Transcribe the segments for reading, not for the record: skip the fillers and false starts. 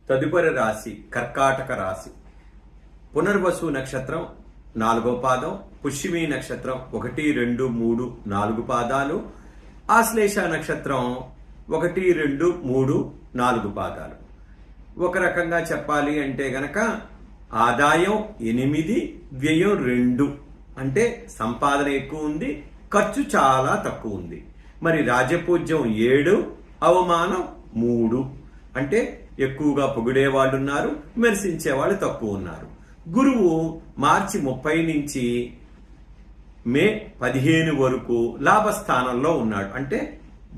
తదుపరి రాశి కర్కాటక రాశి. పునర్వసు నక్షత్రం 4వ పాదం, పుష్యమి నక్షత్రం 1, 2, 3, 4 పాదాలు, ఆశ్లేష నక్షత్రం 1, 2, 3, 4 పాదాలు. ఒక రకంగా చెప్పాలి అంటే గనక ఆదాయం 8, వ్యయం 2, అంటే సంపాదన ఎక్కువ ఉంది, ఖర్చు చాలా తక్కువ ఉంది. మరి రాజపూజ్యం 7, అవమానం 3, అంటే ఎక్కువగా పొగిడే వాళ్ళు ఉన్నారు, విమర్శించే వాళ్ళు తక్కువ ఉన్నారు. గురువు మార్చి 30 నుంచి మే 15 వరకు లాభస్థానంలో ఉన్నాడు, అంటే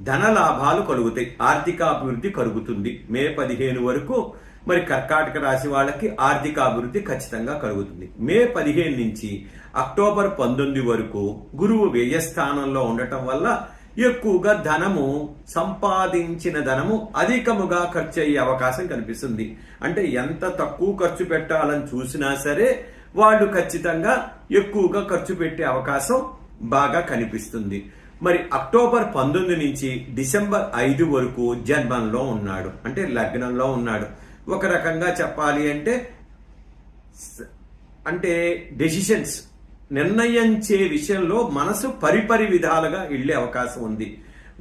ధన లాభాలు కలుగుతాయి, ఆర్థికాభివృద్ధి కలుగుతుంది. మే 15 వరకు మరి కర్కాటక రాశి వాళ్ళకి ఆర్థికాభివృద్ధి ఖచ్చితంగా కలుగుతుంది. మే 15 నుంచి అక్టోబర్ 19 వరకు గురువు వ్యయస్థానంలో ఉండటం వల్ల ఎక్కువగా ధనము, సంపాదించిన ధనము అధికముగా ఖర్చు అయ్యే అవకాశం కనిపిస్తుంది. అంటే ఎంత తక్కువ ఖర్చు పెట్టాలని చూసినా సరే వాళ్ళు ఖచ్చితంగా ఎక్కువగా ఖర్చు పెట్టే అవకాశం బాగా కనిపిస్తుంది. మరి అక్టోబర్ 19 నుంచి డిసెంబర్ 5 వరకు జన్మంలో ఉన్నాడు, అంటే లగ్నంలో ఉన్నాడు. ఒక రకంగా చెప్పాలి అంటే డెసిషన్స్ నిర్ణయించే విషయంలో మనసు పరిపరి విధాలుగా వెళ్లే అవకాశం ఉంది.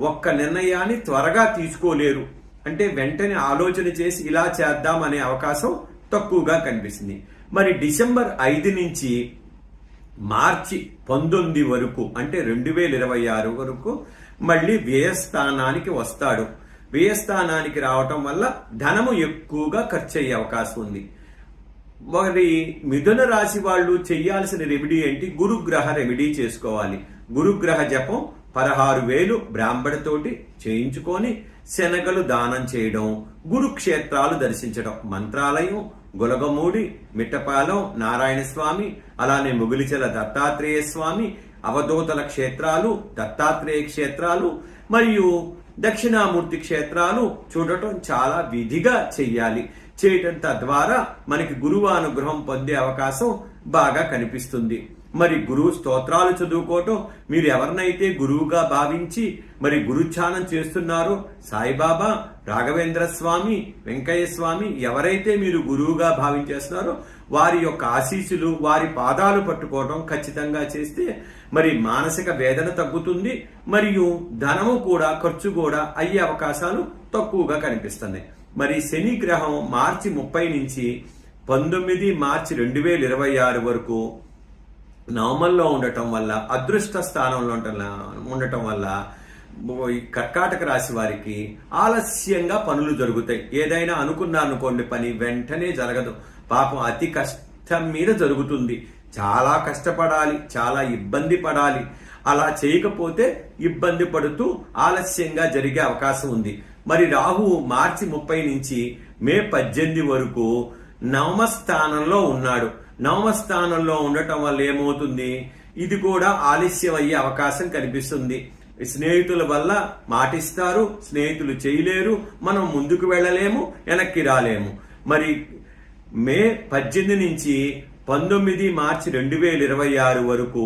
ఒక్క నిర్ణయాన్ని త్వరగా తీసుకోలేరు, అంటే వెంటనే ఆలోచన చేసి ఇలా చేద్దాం అనే అవకాశం తక్కువగా కనిపిస్తుంది. మరి డిసెంబర్ 5 నుంచి మార్చి 19 వరకు, అంటే 2026 వరకు మళ్ళీ వ్యయస్థానానికి వస్తాడు. వ్యయస్థానానికి రావటం వల్ల ధనము ఎక్కువగా ఖర్చు అయ్యే అవకాశం ఉంది. మరి మిథున రాశి వాళ్ళు చేయాల్సిన రెమెడీ ఏంటి? గురుగ్రహ రెమెడీ చేసుకోవాలి. గురుగ్రహ జపం 16,000 బ్రాహ్మణతోటి చేయించుకొని శనగలు దానం చేయడం, గురుక్షేత్రాలు దర్శించడం, మంత్రాలయం, గులగమూడి, మిట్టపాలెం నారాయణ స్వామి, అలానే ముగిలిచెల దత్తాత్రేయ స్వామి, అవధూతల క్షేత్రాలు, దత్తాత్రేయ క్షేత్రాలు మరియు దక్షిణామూర్తి క్షేత్రాలు చూడటం చాలా విధిగా చెయ్యాలి. చేయటం తద్వారా మనకి గురువు అనుగ్రహం పొందే అవకాశం బాగా కనిపిస్తుంది. మరి గురువు స్తోత్రాలు చదువుకోవటం, మీరు ఎవరినైతే గురువుగా భావించి మరి గురుధ్యానం చేస్తున్నారో, సాయిబాబా, రాఘవేంద్ర స్వామి, వెంకయ్య స్వామి, ఎవరైతే మీరు గురువుగా భావించేస్తున్నారో వారి యొక్క ఆశీస్సులు, వారి పాదాలు పట్టుకోవడం ఖచ్చితంగా చేస్తే మరి మానసిక వేదన తగ్గుతుంది, మరియు ధనము కూడా, ఖర్చు కూడా అయ్యే అవకాశాలు తక్కువగా కనిపిస్తున్నాయి. మరి శని గ్రహం మార్చి 30 నుంచి 19 మార్చి 2026 వరకు నవమంలో ఉండటం వల్ల, అదృష్ట స్థానంలో ఉండటం వల్ల కర్కాటక రాశి వారికి ఆలస్యంగా పనులు జరుగుతాయి. ఏదైనా అనుకోండి పని వెంటనే జరగదు. పాపం అతి కష్టం మీద జరుగుతుంది. చాలా కష్టపడాలి, చాలా ఇబ్బంది పడాలి. అలా చేయకపోతే ఇబ్బంది పడుతూ ఆలస్యంగా జరిగే అవకాశం ఉంది. మరి రాహువు మార్చి 30 నుంచి మే 18 వరకు నవమస్థానంలో ఉన్నాడు. నవమస్థానంలో ఉండటం వల్ల ఏమవుతుంది? ఇది కూడా ఆలస్యం అయ్యే అవకాశం కనిపిస్తుంది. స్నేహితుల వల్ల మాటిస్తారు, స్నేహితులు చేయలేరు, మనం ముందుకు వెళ్ళలేము, వెనక్కి రాలేము. మరి మే 18 నుంచి 19 మార్చి 2026 వరకు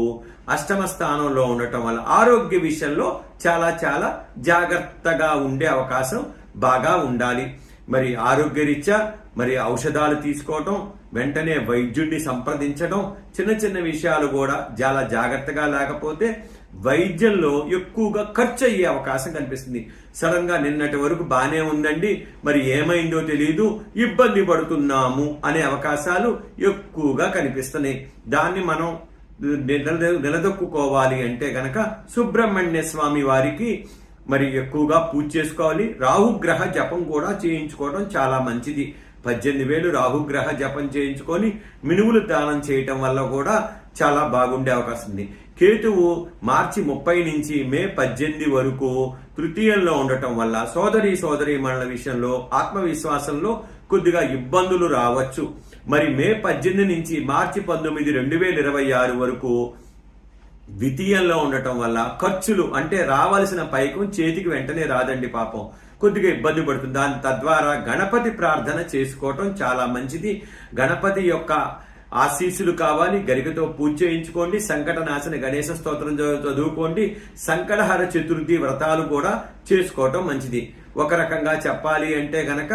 అష్టమ స్థానంలో ఉండటం వల్ల ఆరోగ్య విషయంలో చాలా చాలా జాగ్రత్తగా ఉండే అవకాశం బాగా ఉండాలి. మరి ఆరోగ్యరీత్యా మరి ఔషధాలు తీసుకోవటం, వెంటనే వైద్యుడిని సంప్రదించడం, చిన్న చిన్న విషయాలు కూడా చాలా జాగ్రత్తగా లేకపోతే వైద్యంలో ఎక్కువగా ఖర్చు అయ్యే అవకాశం కనిపిస్తుంది. సడన్ గా నిన్నటి వరకు బానే ఉందండి, మరి ఏమైందో తెలియదు, ఇబ్బంది పడుతున్నాము అనే అవకాశాలు ఎక్కువగా కనిపిస్తున్నాయి. దాన్ని మనం నిలదొక్కుకోవాలి అంటే గనక సుబ్రహ్మణ్య స్వామి వారికి మరి ఎక్కువగా పూజ చేసుకోవాలి. రాహుగ్రహ జపం కూడా చేయించుకోవడం చాలా మంచిది. 18,000 రాహుగ్రహ జపం చేయించుకొని మినువులు దానం చేయటం వల్ల కూడా చాలా బాగుండే అవకాశం ఉంది. కేతువు మార్చి 30 నుంచి మే 18 వరకు తృతీయంలో ఉండటం వల్ల సోదరీమణుల విషయంలో ఆత్మవిశ్వాసంలో కొద్దిగా ఇబ్బందులు రావచ్చు. మరి మే 18 నుంచి మార్చి 19, 2026 వరకు ద్వితీయంలో ఉండటం వల్ల ఖర్చులు, అంటే రావాల్సిన పైకం చేతికి వెంటనే రాదండి, పాపం కొద్దిగా ఇబ్బంది పడుతుంది. దాని తద్వారా గణపతి ప్రార్థన చేసుకోవటం చాలా మంచిది. గణపతి యొక్క ఆశీస్సులు కావాలి, గరికతో పూజ చేయించుకోండి, సంకటనాశన గణేశ స్తోత్రం చదువుకోండి, సంకటహర చతుర్థి వ్రతాలు కూడా చేసుకోవటం మంచిది. ఒక రకంగా చెప్పాలి అంటే గనక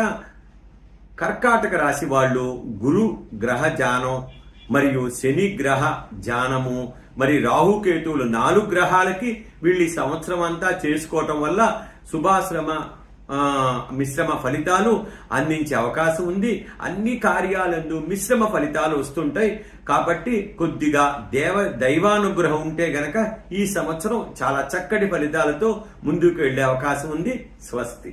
కర్కాటక రాశి వాళ్ళు గురు గ్రహ జానం మరియు శని గ్రహ జానము మరి రాహుకేతువులు 4 గ్రహాలకి వీళ్ళు ఈ సంవత్సరం అంతా చేసుకోవటం వల్ల శుభాశ్రమ మిశ్రమ ఫలితాలు అందించే అవకాశం ఉంది. అన్ని కార్యాలందు మిశ్రమ ఫలితాలు వస్తుంటాయి. కాబట్టి కొద్దిగా దైవానుగ్రహం ఉంటే గనక ఈ సంవత్సరం చాలా చక్కటి ఫలితాలతో ముందుకు వెళ్లే అవకాశం ఉంది. స్వస్తి.